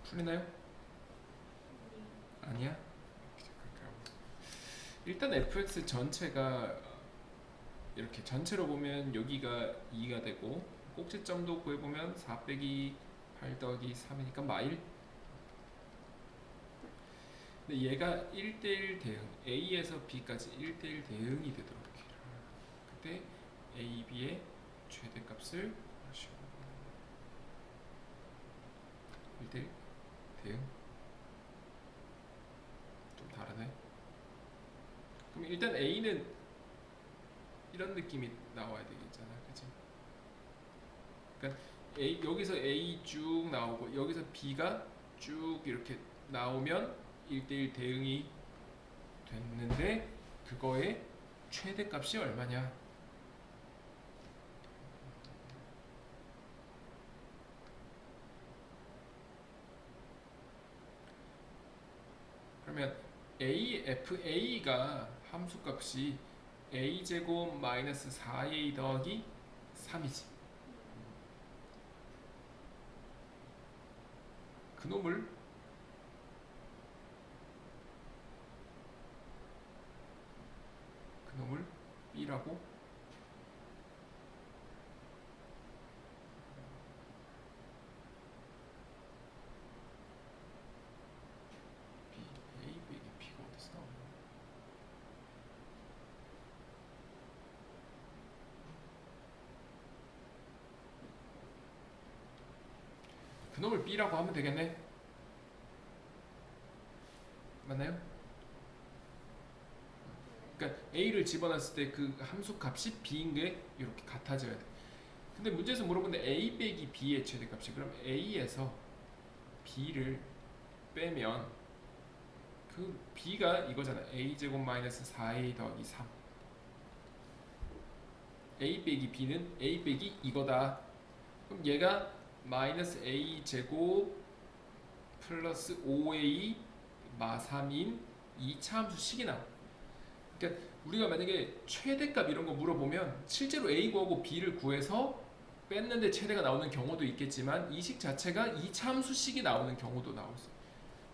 풀리나요? 아니야? 일단 fx 전체가 이렇게 전체로 보면 여기가 2가 되고 꼭지점도 구해보면 4 빼기 8 더하기 3이니까 마일. 근데 얘가 1대1 대응, A에서 B까지 1대1 대응이 되도록 해라. 그때 A, B의 최대값을 1대1 대응. 좀 다르네. 그럼 일단 A는 이런 느낌이 나와야 되겠잖아, 그치? 그러니까 여기서 A 쭉 나오고 여기서 B가 쭉 이렇게 나오면 1대1 대응이 됐는데 그거의 최대값이 얼마냐? 그러면 FA가 함수값이 A제곱 마이너스 4A 더하기 3이지. 그놈을 B라고 A 빼기 B가 어디서 나오냐? 그놈을 B라고 하면 되겠네. 맞나요? 그러니까 A를 집어넣었을 때 그 함수 값이 B인 게 이렇게 같아져야 돼. 근데 문제에서 물어보는데 A 빼기 B의 최대값이 그럼 A에서 B를 빼면 그 b가 이거잖아. a제곱 마이너스 4a 더하기 3. a 빼기 b는 a 빼기 이거다. 그럼 얘가 마이너스 a 제곱 플러스 5a 마 3인 2차 함수식이 나와. 그러니까 우리가 만약에 최대값 이런 거 물어보면 실제로 a 구하고 b를 구해서 뺐는데 최대가 나오는 경우도 있겠지만 이 식 자체가 2차 함수식이 나오는 경우도 나오죠.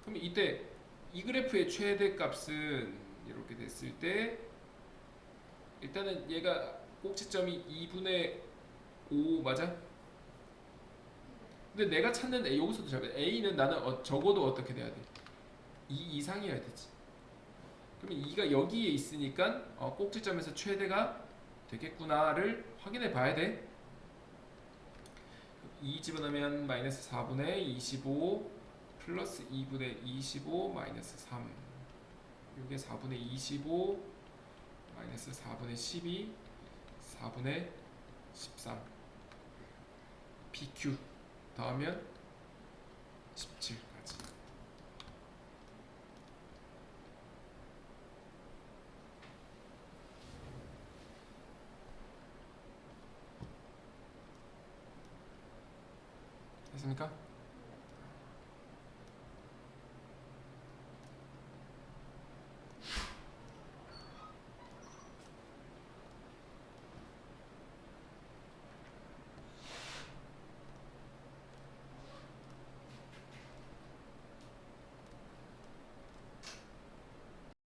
그럼 이때 이 그래프의 최대값은 이렇게 됐을 때 일단은 얘가 꼭지점이 2분의 5 맞아? 근데 내가 찾는 A, 여기서도 잘 봐. A는 나는 적어도 어떻게 돼야 돼? 2 이상이어야 되지. 그러면 2가 여기에 있으니까 꼭지점에서 최대가 되겠구나를 확인해 봐야 돼. 2 집어넣으면 마이너스 4분의 25 플러스 2분의 25 마이너스 3. 이게 4분의 25 마이너스 4분의 12 4분의 13 PQ 더하면 17까지. 됐습니까?